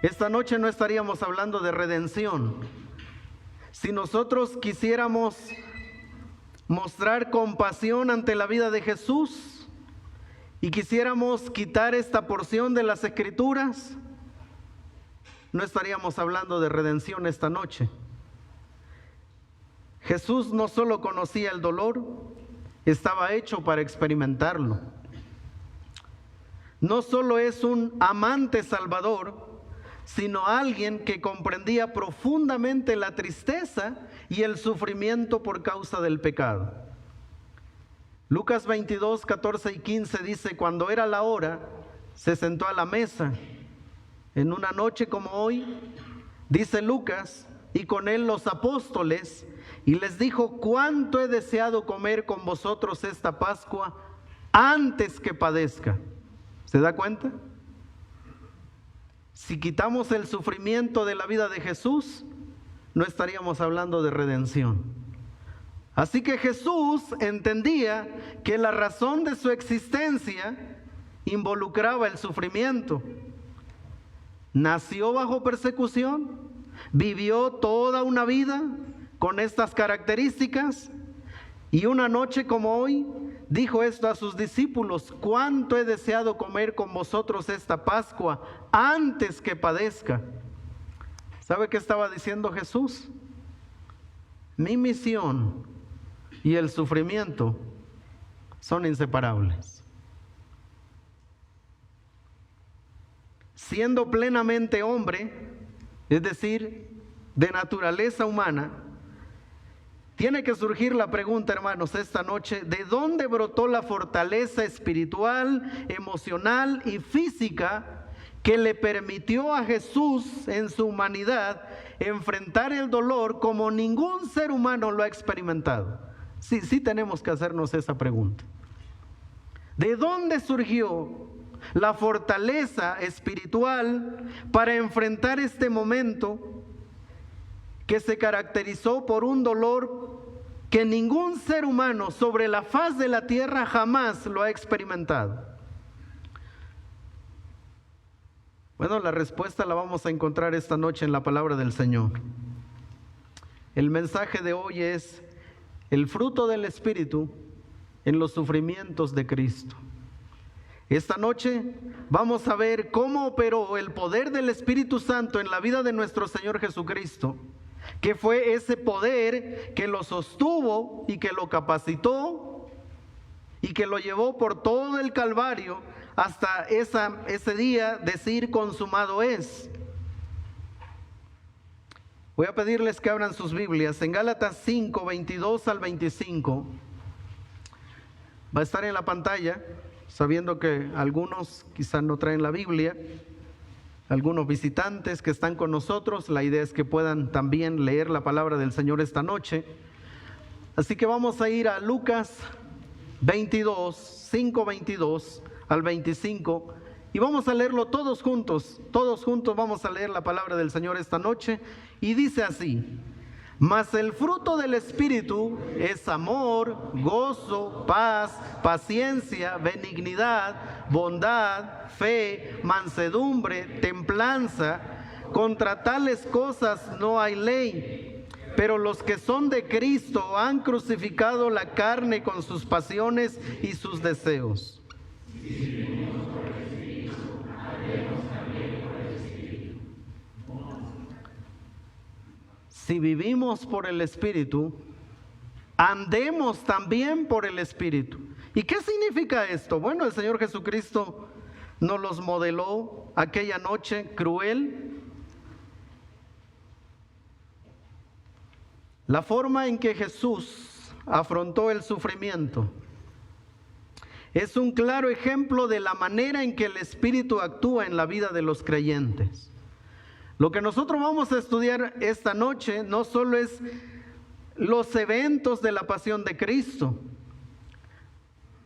esta noche no estaríamos hablando de redención. Si nosotros quisiéramos mostrar compasión ante la vida de Jesús y quisiéramos quitar esta porción de las Escrituras, no estaríamos hablando de redención esta noche. Jesús no solo conocía el dolor, estaba hecho para experimentarlo. No solo es un amante salvador, sino alguien que comprendía profundamente la tristeza y el sufrimiento por causa del pecado. Lucas 22, 14 y 15 dice: cuando era la hora, se sentó a la mesa. En una noche como hoy, dice Lucas, y con él los apóstoles, y les dijo: cuánto he deseado comer con vosotros esta Pascua antes que padezca. ¿Se da cuenta? Si quitamos el sufrimiento de la vida de Jesús, no estaríamos hablando de redención. Así que Jesús entendía que la razón de su existencia involucraba el sufrimiento. Nació bajo persecución, vivió toda una vida con estas características, y una noche como hoy dijo esto a sus discípulos: cuánto he deseado comer con vosotros esta Pascua antes que padezca. ¿Sabe qué estaba diciendo Jesús? Mi misión y el sufrimiento son inseparables. Siendo plenamente hombre, es decir, de naturaleza humana, tiene que surgir la pregunta, hermanos, esta noche: ¿de dónde brotó la fortaleza espiritual, emocional y física que le permitió a Jesús en su humanidad enfrentar el dolor como ningún ser humano lo ha experimentado? Sí tenemos que hacernos esa pregunta. ¿De dónde surgió la fortaleza espiritual para enfrentar este momento que se caracterizó por un dolor que ningún ser humano sobre la faz de la tierra jamás lo ha experimentado? Bueno, la respuesta la vamos a encontrar esta noche en la palabra del Señor. El mensaje de hoy es el fruto del Espíritu en los sufrimientos de Cristo. Esta noche vamos a ver cómo operó el poder del Espíritu Santo en la vida de nuestro Señor Jesucristo, que fue ese poder que lo sostuvo y que lo capacitó y que lo llevó por todo el Calvario hasta ese día decir: consumado es. Voy a pedirles que abran sus Biblias en Gálatas 5, 22 al 25. Va a estar en la pantalla, sabiendo que algunos quizás no traen la Biblia, algunos visitantes que están con nosotros. La idea es que puedan también leer la palabra del Señor esta noche. Así que vamos a ir a Lucas 22, 5, 22 al 25, y vamos a leerlo todos juntos vamos a leer la palabra del Señor esta noche, y dice así: mas el fruto del Espíritu es amor, gozo, paz, paciencia, benignidad, bondad, fe, mansedumbre, templanza. Contra tales cosas no hay ley. Pero los que son de Cristo han crucificado la carne con sus pasiones y sus deseos. Si vivimos por el Espíritu, andemos también por el Espíritu. ¿Y qué significa esto? Bueno, el Señor Jesucristo nos los modeló aquella noche cruel. La forma en que Jesús afrontó el sufrimiento es un claro ejemplo de la manera en que el Espíritu actúa en la vida de los creyentes. Lo que nosotros vamos a estudiar esta noche no solo es los eventos de la pasión de Cristo.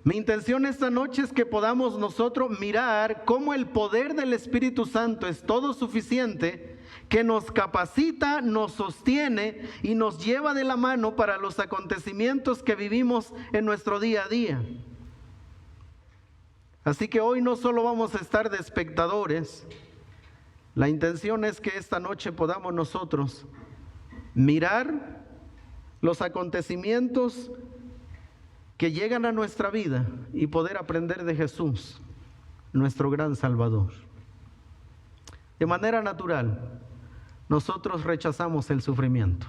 Mi intención esta noche es que podamos nosotros mirar cómo el poder del Espíritu Santo es todo suficiente, que nos capacita, nos sostiene y nos lleva de la mano para los acontecimientos que vivimos en nuestro día a día. Así que hoy no solo vamos a estar de espectadores. La intención es que esta noche podamos nosotros mirar los acontecimientos que llegan a nuestra vida y poder aprender de Jesús, nuestro gran Salvador. De manera natural, nosotros rechazamos el sufrimiento.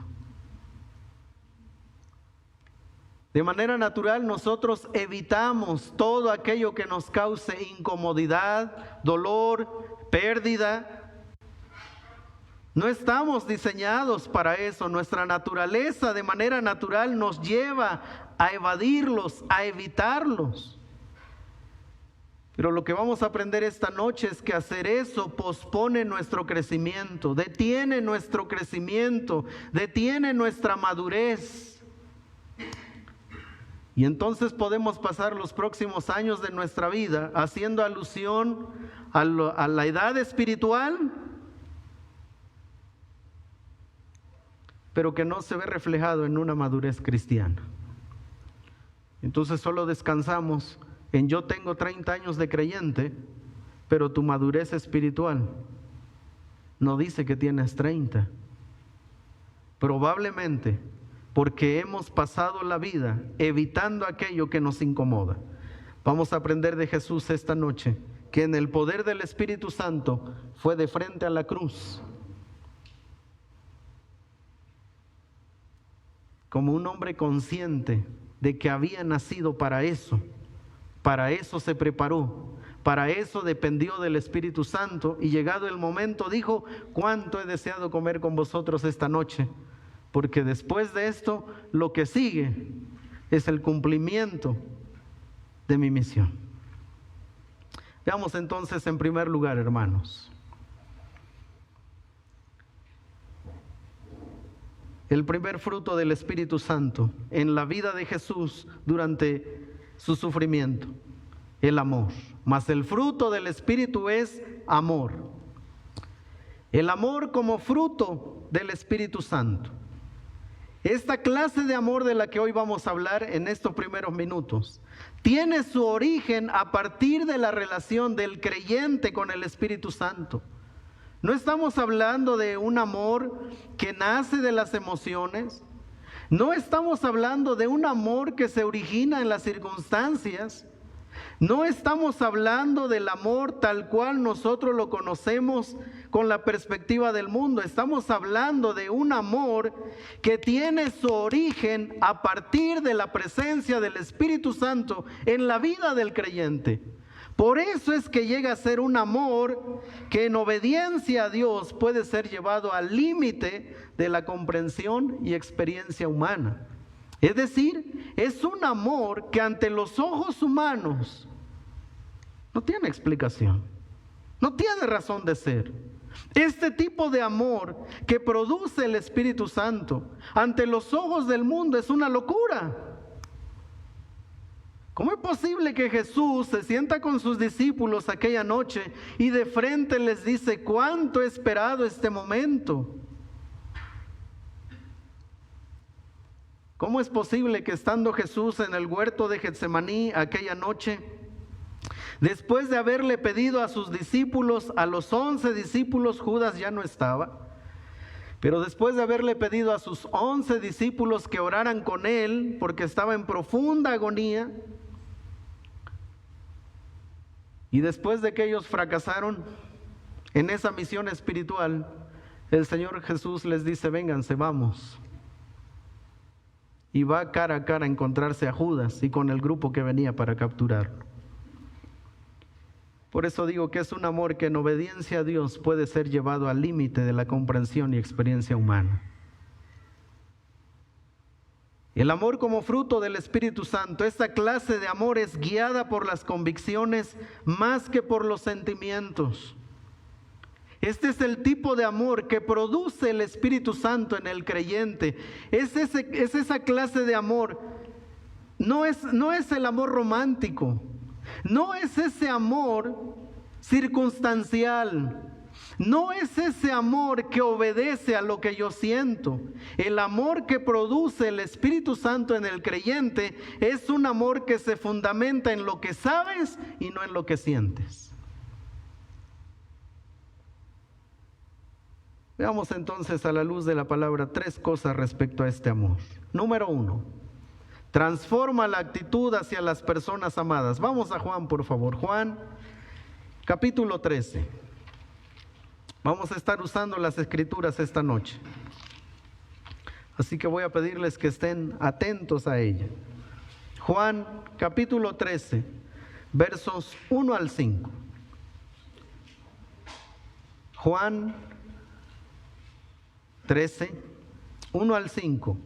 De manera natural, nosotros evitamos todo aquello que nos cause incomodidad, dolor, pérdida. No estamos diseñados para eso. Nuestra naturaleza de manera natural nos lleva a evadirlos, a evitarlos. Pero lo que vamos a aprender esta noche es que hacer eso pospone nuestro crecimiento, detiene nuestro crecimiento, detiene nuestra madurez. Y entonces podemos pasar los próximos años de nuestra vida haciendo alusión a la edad espiritual, pero que no se ve reflejado en una madurez cristiana. Entonces solo descansamos en yo tengo 30 años de creyente, pero tu madurez espiritual no dice que tienes 30. Probablemente porque hemos pasado la vida evitando aquello que nos incomoda. Vamos a aprender de Jesús esta noche, que en el poder del Espíritu Santo fue de frente a la cruz, como un hombre consciente de que había nacido para eso se preparó, para eso dependió del Espíritu Santo, y llegado el momento dijo: cuánto he deseado comer con vosotros esta noche, porque después de esto lo que sigue es el cumplimiento de mi misión. Veamos entonces en primer lugar, hermanos, el primer fruto del Espíritu Santo en la vida de Jesús durante su sufrimiento: el amor. Mas el fruto del Espíritu es amor. El amor como fruto del Espíritu Santo. Esta clase de amor de la que hoy vamos a hablar en estos primeros minutos tiene su origen a partir de la relación del creyente con el Espíritu Santo. No estamos hablando de un amor que nace de las emociones. No estamos hablando de un amor que se origina en las circunstancias. No estamos hablando del amor tal cual nosotros lo conocemos con la perspectiva del mundo. Estamos hablando de un amor que tiene su origen a partir de la presencia del Espíritu Santo en la vida del creyente. Por eso es que llega a ser un amor que en obediencia a Dios puede ser llevado al límite de la comprensión y experiencia humana. Es decir, es un amor que ante los ojos humanos no tiene explicación, no tiene razón de ser. Este tipo de amor que produce el Espíritu Santo ante los ojos del mundo es una locura. ¿Cómo es posible que Jesús se sienta con sus discípulos aquella noche y de frente les dice: cuánto he esperado este momento? ¿Cómo es posible que estando Jesús en el huerto de Getsemaní aquella noche, después de haberle pedido a sus discípulos, a los 11 discípulos, Judas ya no estaba, pero después de haberle pedido a sus 11 discípulos que oraran con él porque estaba en profunda agonía, y después de que ellos fracasaron en esa misión espiritual, el Señor Jesús les dice: vénganse, vamos. Y va cara a cara a encontrarse a Judas y con el grupo que venía para capturarlo. Por eso digo que es un amor que en obediencia a Dios puede ser llevado al límite de la comprensión y experiencia humana. El amor como fruto del Espíritu Santo, esta clase de amor es guiada por las convicciones más que por los sentimientos. Este es el tipo de amor que produce el Espíritu Santo en el creyente. Es esa clase de amor. No es el amor romántico. No es ese amor circunstancial. No es ese amor que obedece a lo que yo siento. El amor que produce el Espíritu Santo en el creyente es un amor que se fundamenta en lo que sabes y no en lo que sientes. Veamos entonces a la luz de la palabra 3 cosas respecto a este amor. Número 1, transforma la actitud hacia las personas amadas. Vamos a Juan, por favor. Juan, capítulo 13. Vamos a estar usando las escrituras esta noche. Así que voy a pedirles que estén atentos a ella. Juan, capítulo 13, versos 1 al 5. Juan 13, 1 al 5.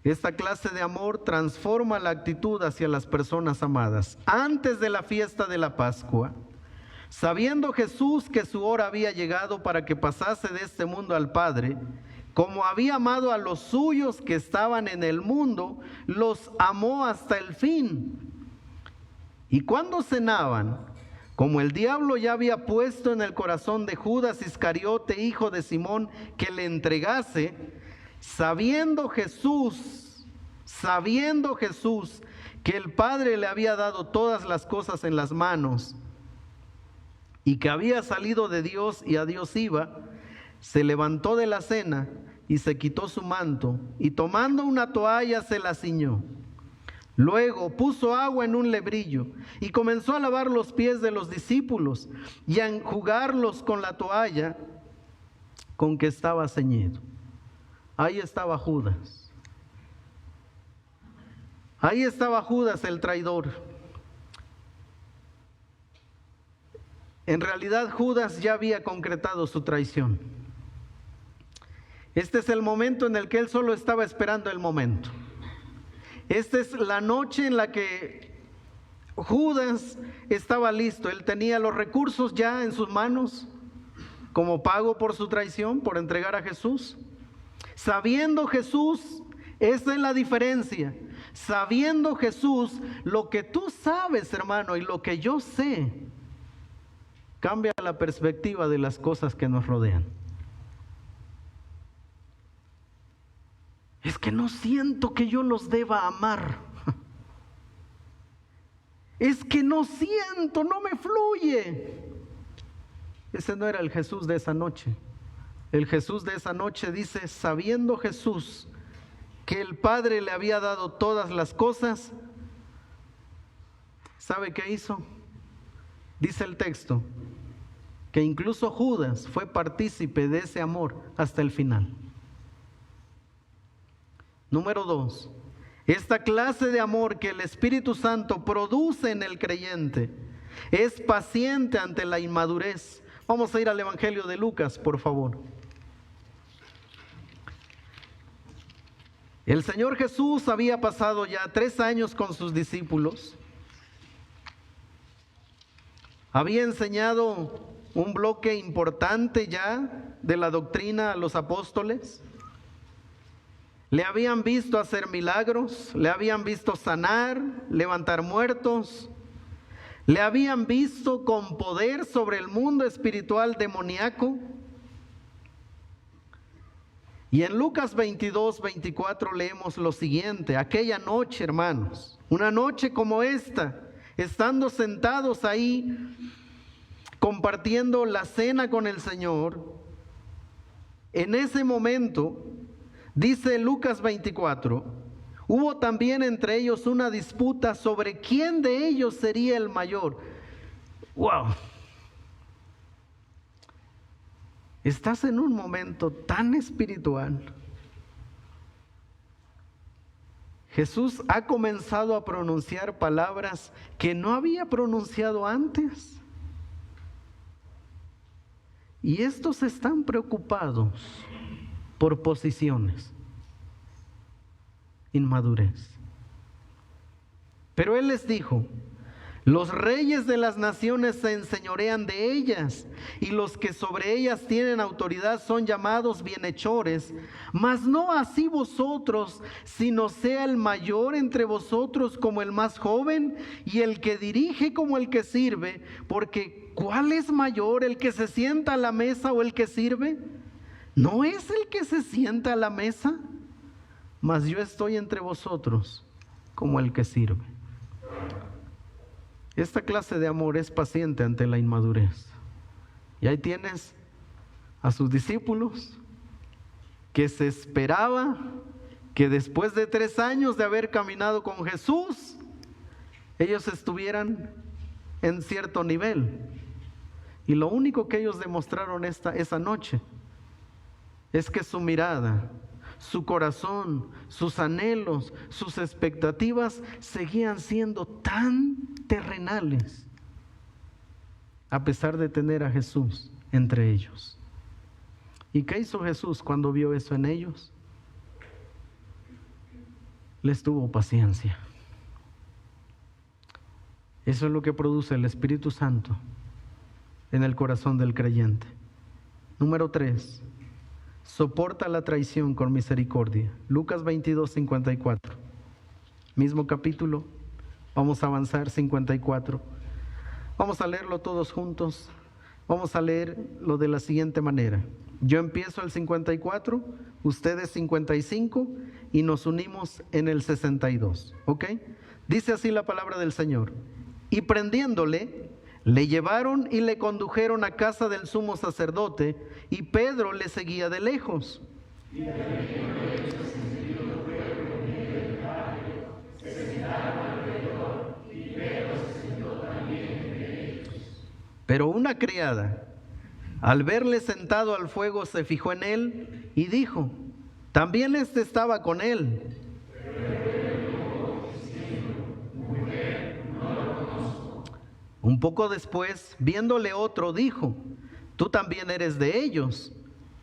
Esta clase de amor transforma la actitud hacia las personas amadas. Antes de la fiesta de la Pascua, sabiendo Jesús que su hora había llegado para que pasase de este mundo al Padre, como había amado a los suyos que estaban en el mundo, los amó hasta el fin. Y cuando cenaban, como el diablo ya había puesto en el corazón de Judas Iscariote, hijo de Simón, que le entregase, sabiendo Jesús que el Padre le había dado todas las cosas en las manos y que había salido de Dios y a Dios iba, se levantó de la cena y se quitó su manto y tomando una toalla se la ciñó. Luego puso agua en un lebrillo y comenzó a lavar los pies de los discípulos y a enjugarlos con la toalla con que estaba ceñido. Ahí estaba Judas. Ahí estaba Judas, el traidor. En realidad Judas ya había concretado su traición. Este es el momento en el que él solo estaba esperando el momento. Esta es la noche en la que Judas estaba listo. Él tenía los recursos ya en sus manos como pago por su traición, por entregar a Jesús. Sabiendo Jesús, esa es la diferencia. Sabiendo Jesús, lo que tú sabes, hermano, y lo que yo sé, cambia la perspectiva de las cosas que nos rodean. Es que no siento que yo los deba amar. Es que no siento, no me fluye. Ese no era el Jesús de esa noche. El Jesús de esa noche dice, sabiendo Jesús que el Padre le había dado todas las cosas, ¿sabe qué hizo? Dice el texto, que incluso Judas fue partícipe de ese amor hasta el final. Número 2, esta clase de amor que el Espíritu Santo produce en el creyente es paciente ante la inmadurez. Vamos a ir al Evangelio de Lucas, por favor. El Señor Jesús había pasado ya 3 años con sus discípulos. Había enseñado un bloque importante ya de la doctrina a los apóstoles. Le habían visto hacer milagros, le habían visto sanar, levantar muertos, le habían visto con poder sobre el mundo espiritual demoníaco. Y en Lucas 22, 24 leemos lo siguiente: aquella noche, hermanos, una noche como esta, estando sentados ahí, compartiendo la cena con el Señor, en ese momento, dice Lucas 24, hubo también entre ellos una disputa sobre quién de ellos sería el mayor. ¡Wow! Estás en un momento tan espiritual. Jesús ha comenzado a pronunciar palabras que no había pronunciado antes. Y estos están preocupados por posiciones, inmadurez. Pero Él les dijo, los reyes de las naciones se enseñorean de ellas, y los que sobre ellas tienen autoridad son llamados bienhechores, mas no así vosotros, sino sea el mayor entre vosotros como el más joven, y el que dirige como el que sirve, porque ¿cuál es mayor, el que se sienta a la mesa o el que sirve? ¿No es el que se sienta a la mesa? Mas yo estoy entre vosotros como el que sirve. Esta clase de amor es paciente ante la inmadurez. Y ahí tienes a sus discípulos que se esperaba que después de 3 años de haber caminado con Jesús, ellos estuvieran en cierto nivel. Y lo único que ellos demostraron esa noche es que su mirada, su corazón, sus anhelos, sus expectativas seguían siendo tan terrenales, a pesar de tener a Jesús entre ellos. ¿Y qué hizo Jesús cuando vio eso en ellos? Les tuvo paciencia. Eso es lo que produce el Espíritu Santo en el corazón del creyente. Número 3, soporta la traición con misericordia. Lucas 22:54. Mismo capítulo, vamos a avanzar 54. Vamos a leerlo todos juntos. Vamos a leerlo de la siguiente manera. Yo empiezo el 54, ustedes 55 y nos unimos en el 62. ¿Ok? Dice así la palabra del Señor. Y prendiéndole, le llevaron y le condujeron a casa del sumo sacerdote, y Pedro le seguía de lejos. Pero una criada, al verle sentado al fuego, se fijó en él y dijo: también éste estaba con él. Un poco después, viéndole otro, dijo: tú también eres de ellos.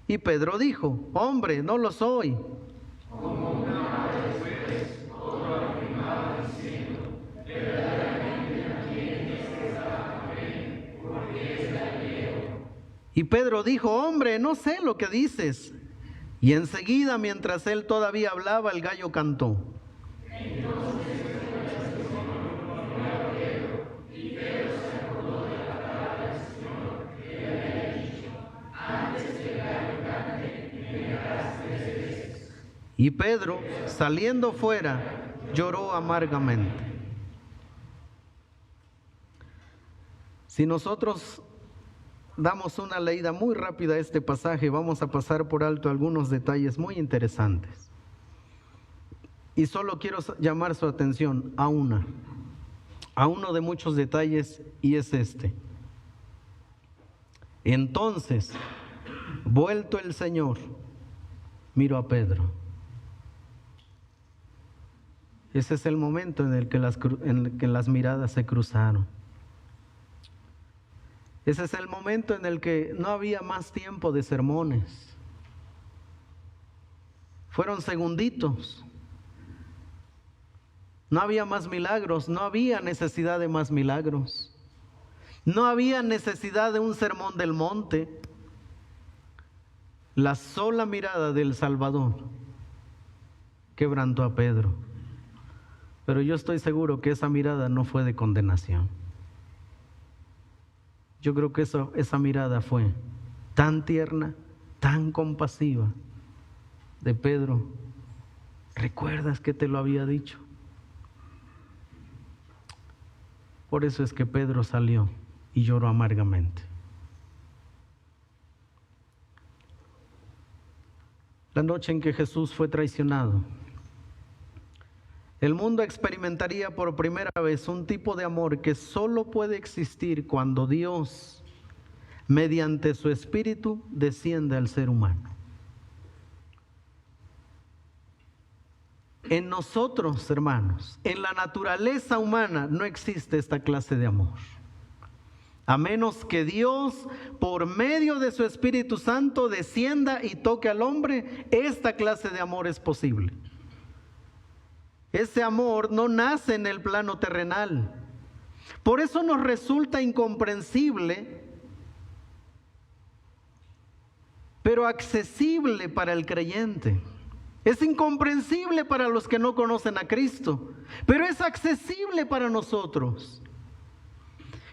Y Pedro dijo: hombre, no lo soy. Y Pedro dijo: hombre, no sé lo que dices. Y enseguida, mientras él todavía hablaba, el gallo cantó. Y Pedro, saliendo fuera, lloró amargamente. Si nosotros damos una leída muy rápida a este pasaje, vamos a pasar por alto algunos detalles muy interesantes. Y solo quiero llamar su atención a uno de muchos detalles, y es este. Entonces, vuelto el Señor, miró a Pedro. Ese es el momento en el que las miradas se cruzaron. Ese es el momento en el que no había más tiempo de sermones. Fueron segunditos. No había más milagros, no había necesidad de más milagros. No había necesidad de un sermón del monte. La sola mirada del Salvador quebrantó a Pedro. Pero yo estoy seguro que esa mirada no fue de condenación. Yo creo que esa mirada fue tan tierna, tan compasiva de Pedro. ¿Recuerdas que te lo había dicho? Por eso es que Pedro salió y lloró amargamente. La noche en que Jesús fue traicionado, el mundo experimentaría por primera vez un tipo de amor que solo puede existir cuando Dios, mediante su Espíritu, desciende al ser humano. En nosotros, hermanos, en la naturaleza humana no existe esta clase de amor. A menos que Dios, por medio de su Espíritu Santo, descienda y toque al hombre, esta clase de amor es posible. Ese amor no nace en el plano terrenal. Por eso nos resulta incomprensible, pero accesible para el creyente. Es incomprensible para los que no conocen a Cristo, pero es accesible para nosotros.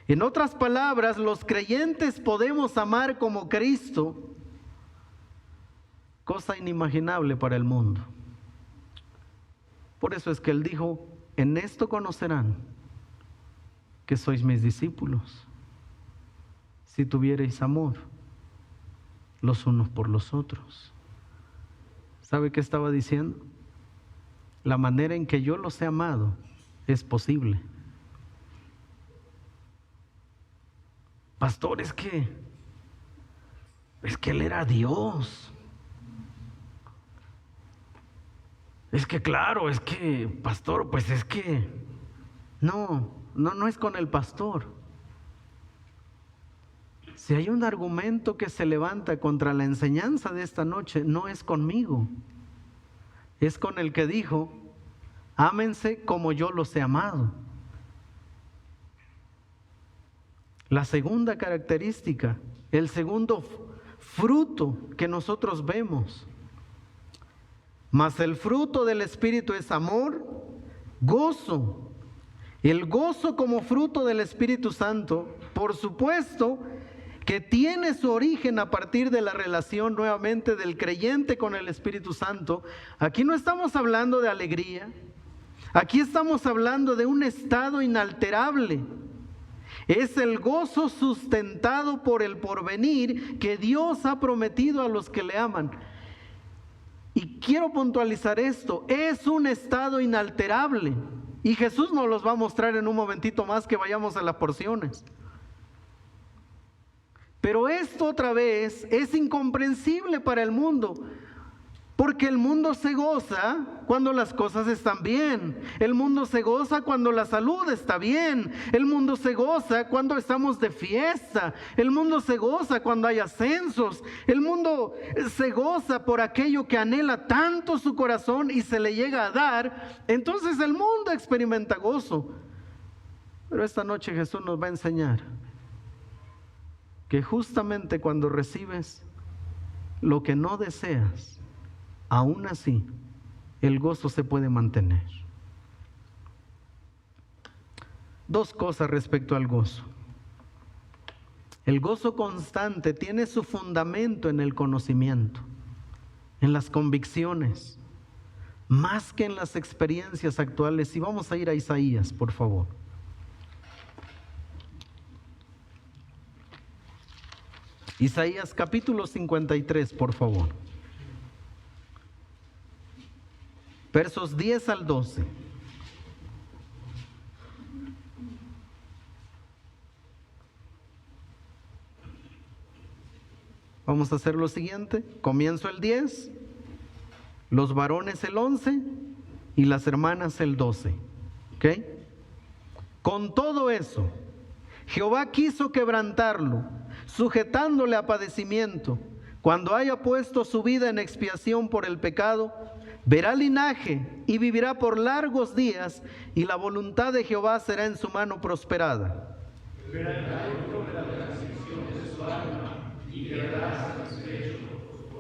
En otras palabras, los creyentes podemos amar como Cristo, cosa inimaginable para el mundo. Por eso es que Él dijo: en esto conocerán que sois mis discípulos, si tuviereis amor los unos por los otros. ¿Sabe qué estaba diciendo? La manera en que yo los he amado es posible. Pastor, es que Él era Dios. Es que claro, es que, pastor, pues es que no es con el pastor. Si hay un argumento que se levanta contra la enseñanza de esta noche, no es conmigo, es con el que dijo: ámense como yo los he amado. La segunda característica, el segundo fruto que nosotros vemos: mas el fruto del Espíritu es amor, gozo. El gozo como fruto del Espíritu Santo, por supuesto, que tiene su origen a partir de la relación nuevamente del creyente con el Espíritu Santo. Aquí no estamos hablando de alegría, aquí estamos hablando de un estado inalterable. Es el gozo sustentado por el porvenir que Dios ha prometido a los que le aman. Y quiero puntualizar esto: es un estado inalterable. Y Jesús nos los va a mostrar en un momentito más que vayamos a las porciones. Pero esto otra vez es incomprensible para el mundo, porque el mundo se goza cuando las cosas están bien. El mundo se goza cuando la salud está bien. El mundo se goza cuando estamos de fiesta. El mundo se goza cuando hay ascensos. El mundo se goza por aquello que anhela tanto su corazón y se le llega a dar. Entonces el mundo experimenta gozo. Pero esta noche Jesús nos va a enseñar que justamente cuando recibes lo que no deseas, aún así, el gozo se puede mantener. Dos cosas respecto al gozo. El gozo constante tiene su fundamento en el conocimiento, en las convicciones, más que en las experiencias actuales. Y vamos a ir a Isaías, por favor. Isaías capítulo 53, por favor. Versos 10 al 12. Vamos a hacer lo siguiente: comienzo el 10, los varones el 11 y las hermanas el 12. ¿Ok? Con todo eso, Jehová quiso quebrantarlo, sujetándole a padecimiento. Cuando haya puesto su vida en expiación por el pecado, verá linaje y vivirá por largos días, y la voluntad de Jehová será en su mano prosperada. Verá el fruto de la transición de su alma y quedará satisfecho.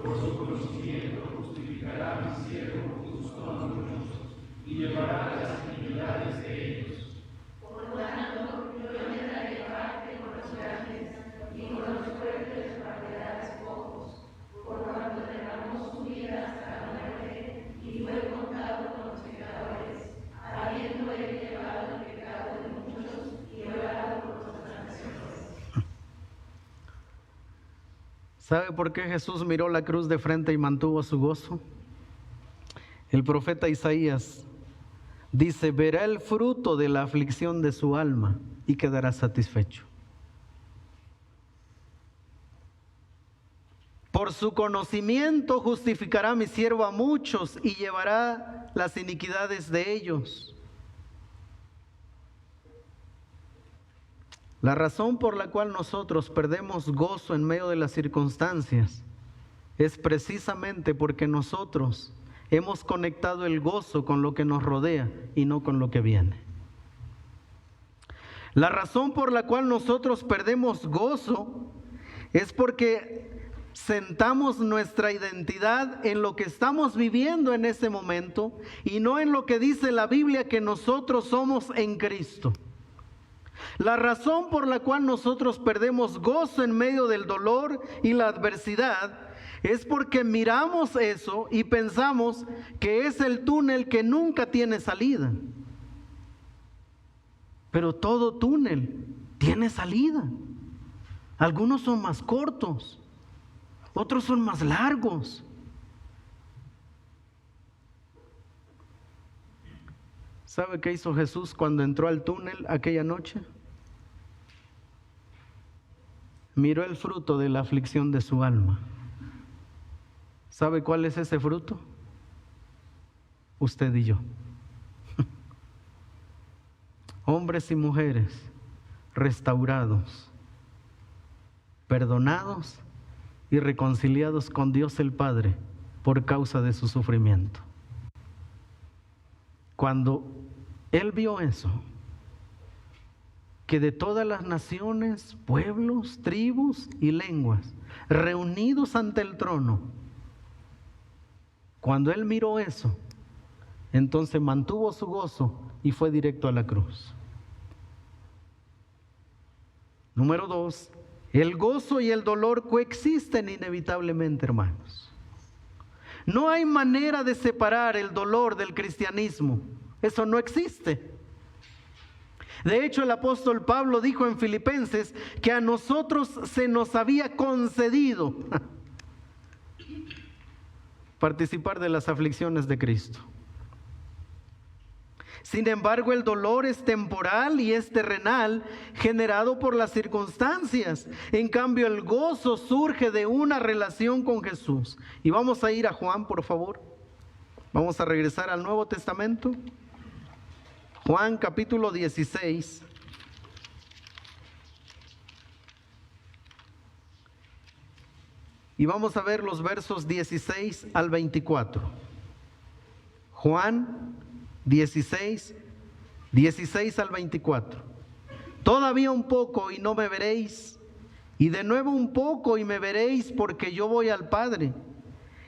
Por su conocimiento justificará a mi siervo justo a muchos y llevará las iniquidades de ellos. Por tanto, yo le daré parte con los grandes y con los fuertes partidarás pocos, por cuanto derramó su vida hasta la muerte y fue contado con los pecadores, habiendo él llevado el pecado de muchos y llorado por los transgresores. ¿Sabe por qué Jesús miró la cruz de frente y mantuvo su gozo? El profeta Isaías dice: verá el fruto de la aflicción de su alma y quedará satisfecho. Por su conocimiento justificará mi siervo a muchos y llevará las iniquidades de ellos. La razón por la cual nosotros perdemos gozo en medio de las circunstancias es precisamente porque nosotros hemos conectado el gozo con lo que nos rodea y no con lo que viene. La razón por la cual nosotros perdemos gozo es porque sentamos nuestra identidad en lo que estamos viviendo en ese momento y no en lo que dice la Biblia que nosotros somos en Cristo. La razón por la cual nosotros perdemos gozo en medio del dolor y la adversidad es porque miramos eso y pensamos que es el túnel que nunca tiene salida. Pero todo túnel tiene salida. Algunos son más cortos otros son más largos. ¿Sabe qué hizo Jesús cuando entró al túnel aquella noche? Miró el fruto de la aflicción de su alma. ¿Sabe cuál es ese fruto? Usted y yo. Hombres y mujeres restaurados, perdonados y reconciliados con Dios el Padre por causa de su sufrimiento. Cuando Él vio eso, que de todas las naciones, pueblos, tribus y lenguas, reunidos ante el trono, cuando Él miró eso, entonces mantuvo su gozo y fue directo a la cruz. Número 2, el gozo y el dolor coexisten inevitablemente, hermanos. No hay manera de separar el dolor del cristianismo. Eso no existe. De hecho, el apóstol Pablo dijo en Filipenses que a nosotros se nos había concedido participar de las aflicciones de Cristo. Sin embargo, el dolor es temporal y es terrenal, generado por las circunstancias. En cambio, el gozo surge de una relación con Jesús. Y vamos a ir a Juan, por favor. Vamos a regresar al Nuevo Testamento. Juan capítulo 16. Y vamos a ver los versos 16 al 24. Juan 16 al 24. Todavía un poco y no me veréis, y de nuevo un poco y me veréis, porque yo voy al Padre.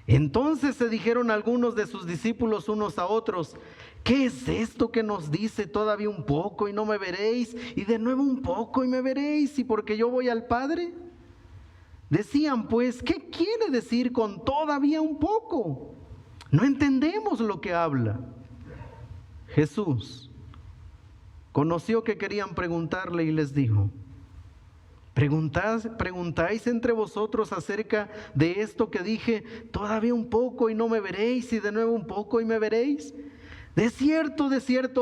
Entonces se dijeron algunos de sus discípulos unos a otros: ¿qué es esto que nos dice todavía un poco y no me veréis, y de nuevo un poco y me veréis, y porque yo voy al Padre? Decían pues: ¿qué quiere decir con todavía un poco? No entendemos lo que habla. Jesús conoció que querían preguntarle y les dijo: ¿Preguntáis entre vosotros acerca de esto que dije, todavía un poco y no me veréis, y de nuevo un poco y me veréis? De cierto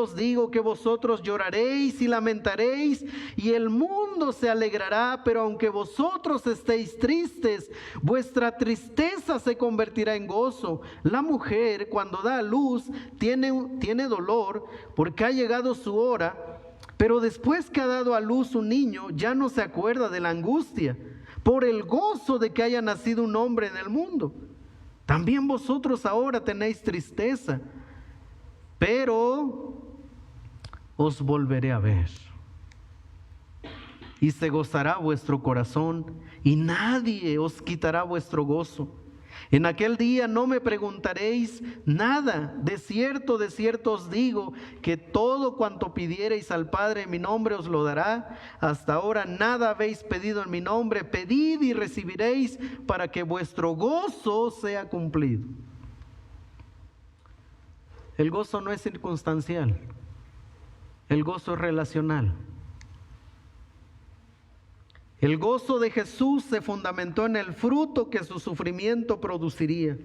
os digo que vosotros lloraréis y lamentaréis, y el mundo se alegrará, pero aunque vosotros estéis tristes, vuestra tristeza se convertirá en gozo. La mujer, cuando da a luz, tiene dolor, porque ha llegado su hora, pero después que ha dado a luz un niño, ya no se acuerda de la angustia, por el gozo de que haya nacido un hombre en el mundo. También vosotros ahora tenéis tristeza, pero os volveré a ver, y se gozará vuestro corazón, y nadie os quitará vuestro gozo. En aquel día no me preguntaréis nada. De cierto os digo que todo cuanto pidiereis al Padre en mi nombre os lo dará. Hasta ahora nada habéis pedido en mi nombre. Pedid y recibiréis, para que vuestro gozo sea cumplido. El gozo no es circunstancial, el gozo es relacional. El gozo de Jesús se fundamentó en el fruto que su sufrimiento produciría: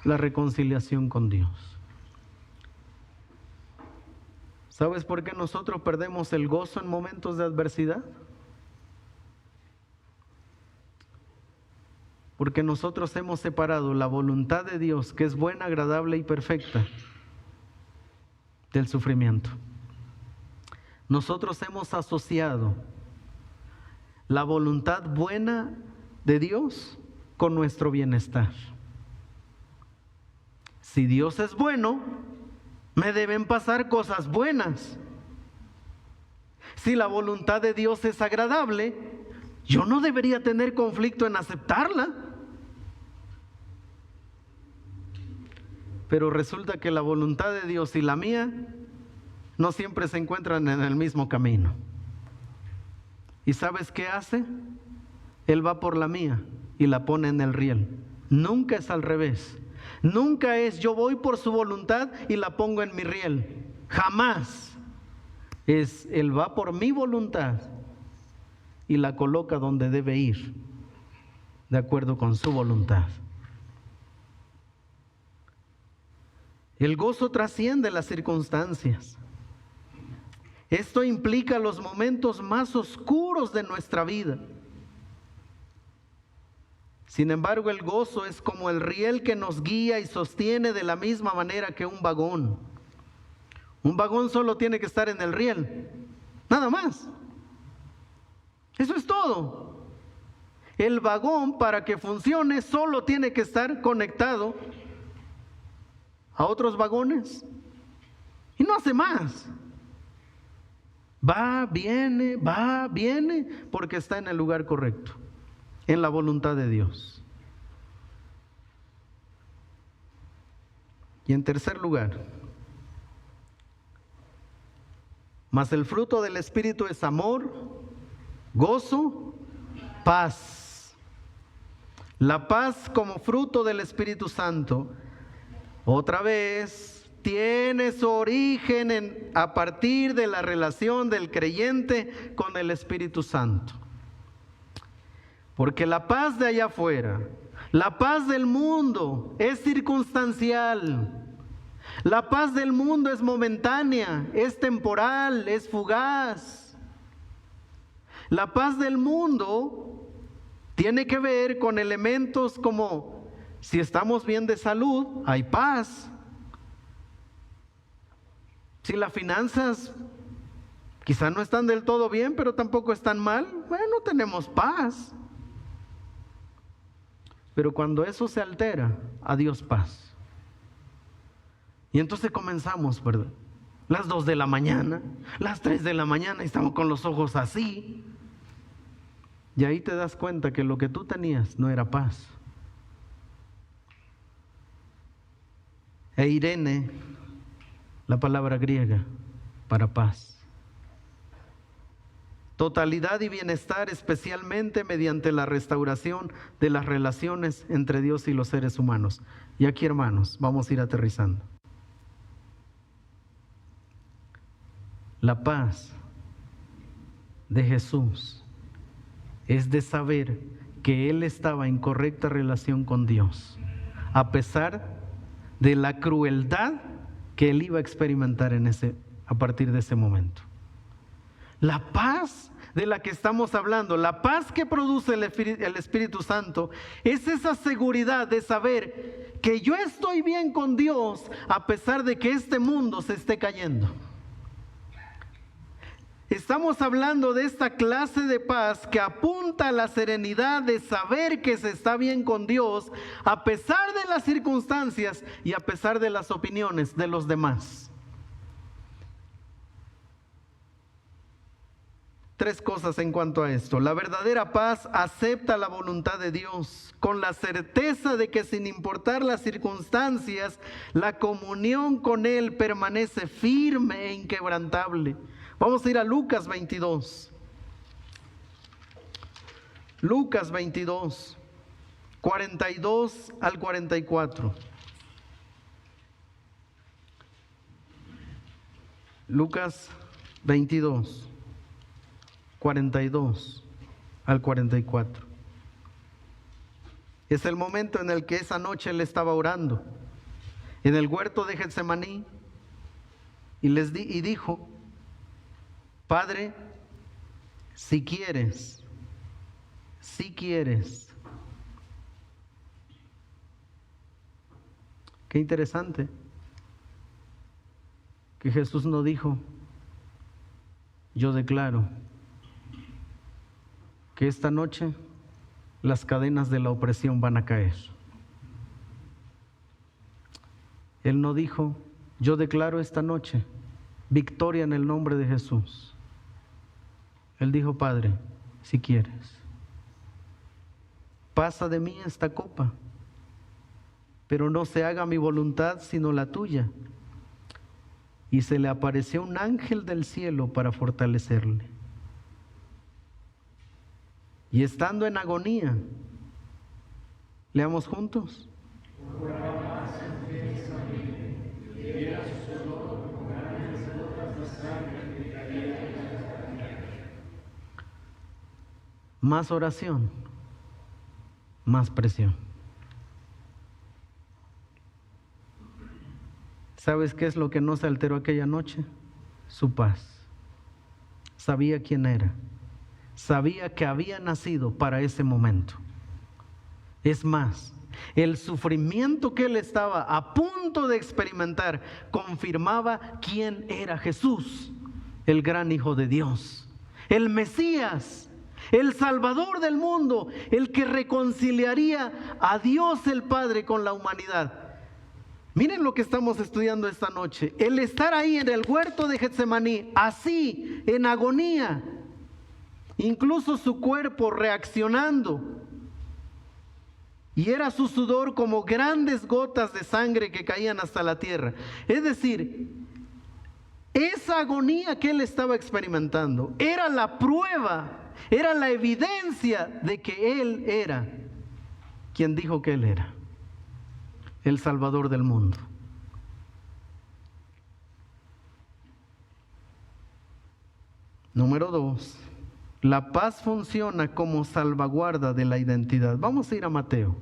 la reconciliación con Dios. ¿Sabes por qué nosotros perdemos el gozo en momentos de adversidad? Porque nosotros hemos separado la voluntad de Dios, que es buena, agradable y perfecta, del sufrimiento. Nosotros hemos asociado la voluntad buena de Dios con nuestro bienestar. Si Dios es bueno, me deben pasar cosas buenas. Si la voluntad de Dios es agradable, yo no debería tener conflicto en aceptarla. Pero resulta que la voluntad de Dios y la mía no siempre se encuentran en el mismo camino. ¿Y sabes qué hace? Él va por la mía y la pone en el riel. Nunca es al revés. Nunca es yo voy por su voluntad y la pongo en mi riel. Jamás. Es Él va por mi voluntad y la coloca donde debe ir. de acuerdo con su voluntad. El gozo trasciende las circunstancias. Esto implica los momentos más oscuros de nuestra vida. Sin embargo, el gozo es como el riel que nos guía y sostiene de la misma manera que un vagón. Un vagón solo tiene que estar en el riel, nada más. Eso es todo. El vagón, para que funcione, solo tiene que estar conectado a otros vagones y no hace más. Va, viene, porque está en el lugar correcto, en la voluntad de Dios. Y en tercer lugar, mas el fruto del Espíritu es amor, gozo, paz. La paz como fruto del Espíritu Santo, otra vez, tiene su origen a partir de la relación del creyente con el Espíritu Santo. Porque la paz de allá afuera, la paz del mundo es circunstancial. La paz del mundo es momentánea, es temporal, es fugaz. La paz del mundo tiene que ver con elementos como si estamos bien de salud, hay paz. Si las finanzas quizá no están del todo bien, pero tampoco están mal, bueno, tenemos paz. Pero cuando eso se altera, adiós paz. Y entonces comenzamos, ¿verdad? Las 2 de la mañana, las 3 de la mañana, y estamos con los ojos así. Y ahí te das cuenta que lo que tú tenías no era paz. Eirene, la palabra griega para paz. Totalidad y bienestar, especialmente mediante la restauración de las relaciones entre Dios y los seres humanos. Y aquí, hermanos, vamos a ir aterrizando. La paz de Jesús es de saber que Él estaba en correcta relación con Dios, a pesar de la crueldad que Él iba a experimentar a partir de ese momento. La paz de la que estamos hablando, la paz que produce el Espíritu Santo, es esa seguridad de saber que yo estoy bien con Dios a pesar de que este mundo se esté cayendo. Estamos hablando de esta clase de paz que apunta a la serenidad de saber que se está bien con Dios a pesar de las circunstancias y a pesar de las opiniones de los demás. 3 cosas en cuanto a esto. La verdadera paz acepta la voluntad de Dios con la certeza de que sin importar las circunstancias, la comunión con Él permanece firme e inquebrantable. Vamos a ir a Lucas 22. Lucas 22, 42 al 44. Lucas 22, 42 al 44. Es el momento en el que esa noche él estaba orando en el huerto de Getsemaní y dijo: Padre, si quieres. Qué interesante que Jesús no dijo: yo declaro que esta noche las cadenas de la opresión van a caer. Él no dijo: yo declaro esta noche victoria en el nombre de Jesús. Él dijo: Padre, si quieres, pasa de mí esta copa, pero no se haga mi voluntad sino la tuya. Y se le apareció un ángel del cielo para fortalecerle. Y estando en agonía, leamos juntos. Más oración, más presión. ¿Sabes qué es lo que no se alteró aquella noche? Su paz. Sabía quién era. Sabía que había nacido para ese momento. Es más, el sufrimiento que él estaba a punto de experimentar confirmaba quién era Jesús, el gran Hijo de Dios, el Mesías, el Salvador del mundo, el que reconciliaría a Dios el Padre con la humanidad. Miren lo que estamos estudiando esta noche. El estar ahí en el huerto de Getsemaní, así, en agonía, incluso su cuerpo reaccionando. Y era su sudor como grandes gotas de sangre que caían hasta la tierra. Es decir, esa agonía que él estaba experimentando era la prueba, era la evidencia de que él era quien dijo que él era, el Salvador del mundo. Número 2. La paz funciona como salvaguarda de la identidad. Vamos a ir a Mateo.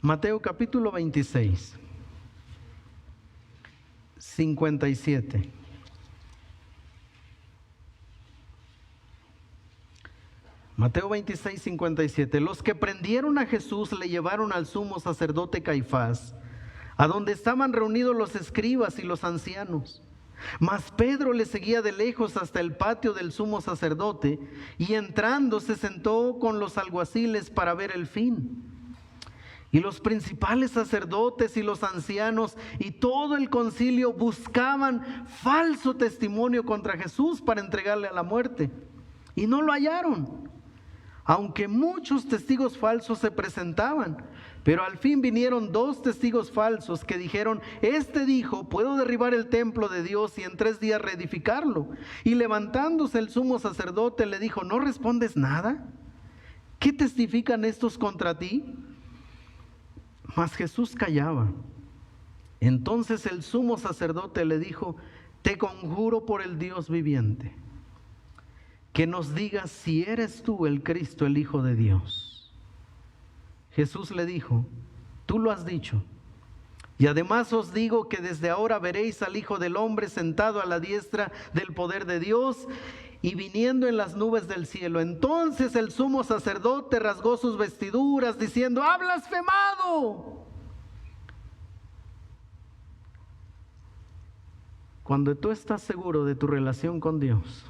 Mateo capítulo 26, 57. Mateo 26, 57. Los que prendieron a Jesús le llevaron al sumo sacerdote Caifás, a donde estaban reunidos los escribas y los ancianos. Mas Pedro le seguía de lejos hasta el patio del sumo sacerdote, y entrando se sentó con los alguaciles para ver el fin. Y los principales sacerdotes y los ancianos y todo el concilio buscaban falso testimonio contra Jesús para entregarle a la muerte, y no lo hallaron, aunque muchos testigos falsos se presentaban. Pero al fin vinieron 2 testigos falsos que dijeron: este dijo, puedo derribar el templo de Dios y en 3 días reedificarlo. Y levantándose el sumo sacerdote le dijo: ¿no respondes nada? ¿Qué testifican estos contra ti? Mas Jesús callaba. Entonces el sumo sacerdote le dijo: te conjuro por el Dios viviente, que nos digas si eres tú el Cristo, el Hijo de Dios. Jesús le dijo: tú lo has dicho. Y además os digo que desde ahora veréis al Hijo del Hombre sentado a la diestra del poder de Dios y viniendo en las nubes del cielo. Entonces el sumo sacerdote rasgó sus vestiduras diciendo: ¡ha blasfemado! Cuando tú estás seguro de tu relación con Dios,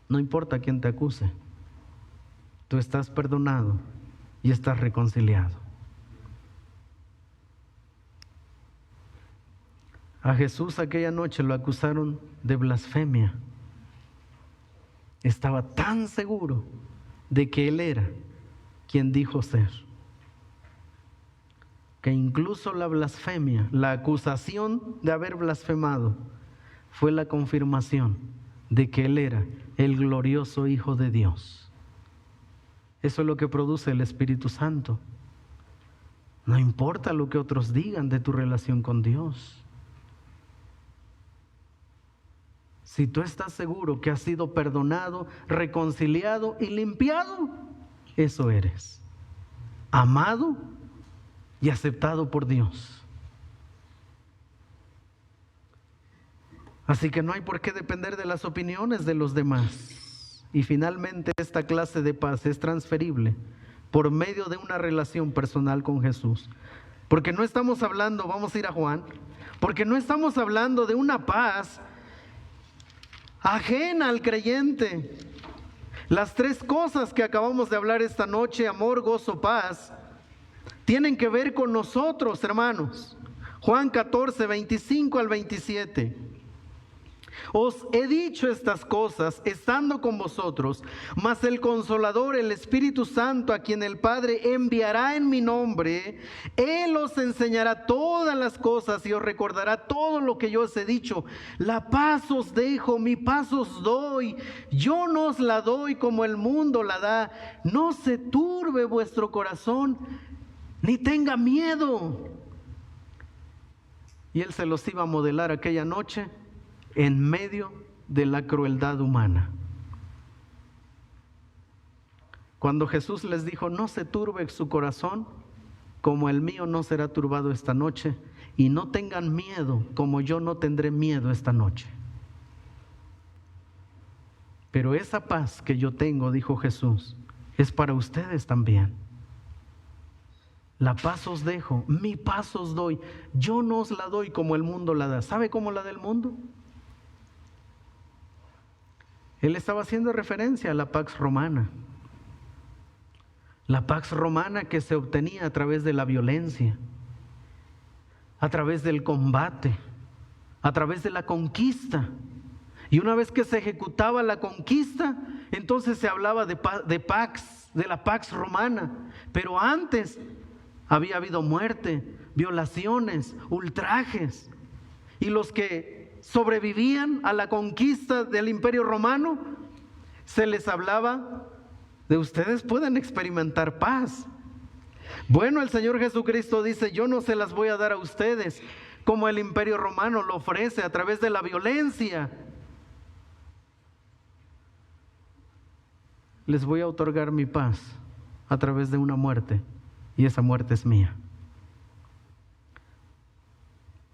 no importa quién te acuse, tú estás perdonado y estás reconciliado. A Jesús aquella noche lo acusaron de blasfemia. Estaba tan seguro de que Él era quien dijo ser, que incluso la blasfemia, la acusación de haber blasfemado, fue la confirmación de que Él era el glorioso Hijo de Dios. Eso es lo que produce el Espíritu Santo. No importa lo que otros digan de tu relación con Dios. Si tú estás seguro que has sido perdonado, reconciliado y limpiado, eso eres. Amado y aceptado por Dios. Así que no hay por qué depender de las opiniones de los demás. Y finalmente esta clase de paz es transferible por medio de una relación personal con Jesús. Porque no estamos hablando, vamos a ir a Juan, porque no estamos hablando de una paz ajena al creyente. Las 3 cosas que acabamos de hablar esta noche, amor, gozo, paz, tienen que ver con nosotros, hermanos. Juan 14, 25 al 27. Os he dicho estas cosas estando con vosotros, mas el Consolador, el Espíritu Santo, a quien el Padre enviará en mi nombre, Él os enseñará todas las cosas y os recordará todo lo que yo os he dicho. La paz os dejo, mi paz os doy. Yo no os la doy como el mundo la da. No se turbe vuestro corazón, ni tenga miedo. Y Él se los iba a modelar aquella noche en medio de la crueldad humana. Cuando Jesús les dijo, no se turbe su corazón, como el mío no será turbado esta noche, y no tengan miedo, como yo no tendré miedo esta noche. Pero esa paz que yo tengo, dijo Jesús, es para ustedes también. La paz os dejo, mi paz os doy. Yo no os la doy como el mundo la da. ¿Sabe cómo la da el mundo? Él estaba haciendo referencia a la Pax Romana. La Pax Romana que se obtenía a través de la violencia, a través del combate, a través de la conquista. Y una vez que se ejecutaba la conquista, entonces se hablaba de la Pax Romana. Pero antes había habido muerte, violaciones, ultrajes. Y los que sobrevivían a la conquista del Imperio Romano, se les hablaba de ustedes pueden experimentar paz. Bueno, el Señor Jesucristo dice, yo no se las voy a dar a ustedes como el Imperio Romano lo ofrece a través de la violencia. Les voy a otorgar mi paz a través de una muerte, y esa muerte es mía.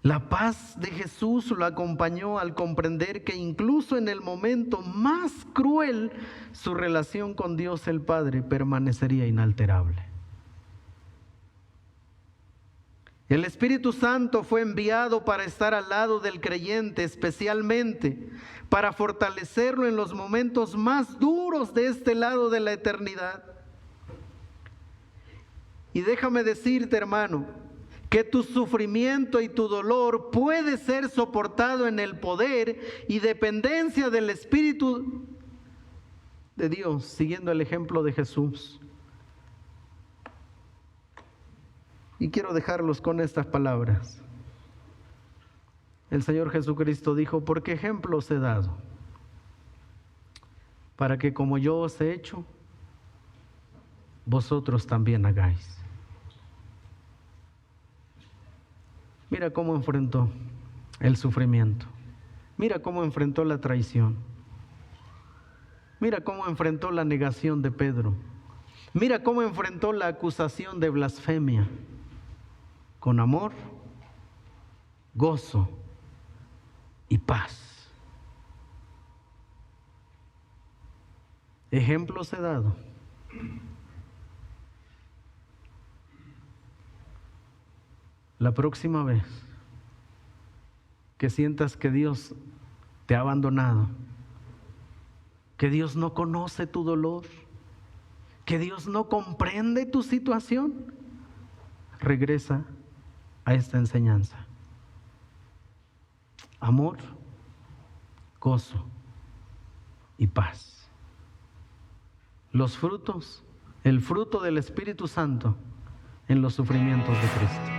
La paz de Jesús lo acompañó al comprender que incluso en el momento más cruel, su relación con Dios el Padre permanecería inalterable. El Espíritu Santo fue enviado para estar al lado del creyente, especialmente para fortalecerlo en los momentos más duros de este lado de la eternidad. Y déjame decirte, hermano, que tu sufrimiento y tu dolor puede ser soportado en el poder y dependencia del Espíritu de Dios, siguiendo el ejemplo de Jesús. Y quiero dejarlos con estas palabras. El Señor Jesucristo dijo, porque ejemplo os he dado, para que como yo os he hecho, vosotros también hagáis. Mira cómo enfrentó el sufrimiento. Mira cómo enfrentó la traición. Mira cómo enfrentó la negación de Pedro. Mira cómo enfrentó la acusación de blasfemia. Con amor, gozo y paz. Ejemplos he dado. La próxima vez que sientas que Dios te ha abandonado, que Dios no conoce tu dolor, que Dios no comprende tu situación, regresa a esta enseñanza. Amor, gozo y paz. Los frutos, el fruto del Espíritu Santo en los sufrimientos de Cristo.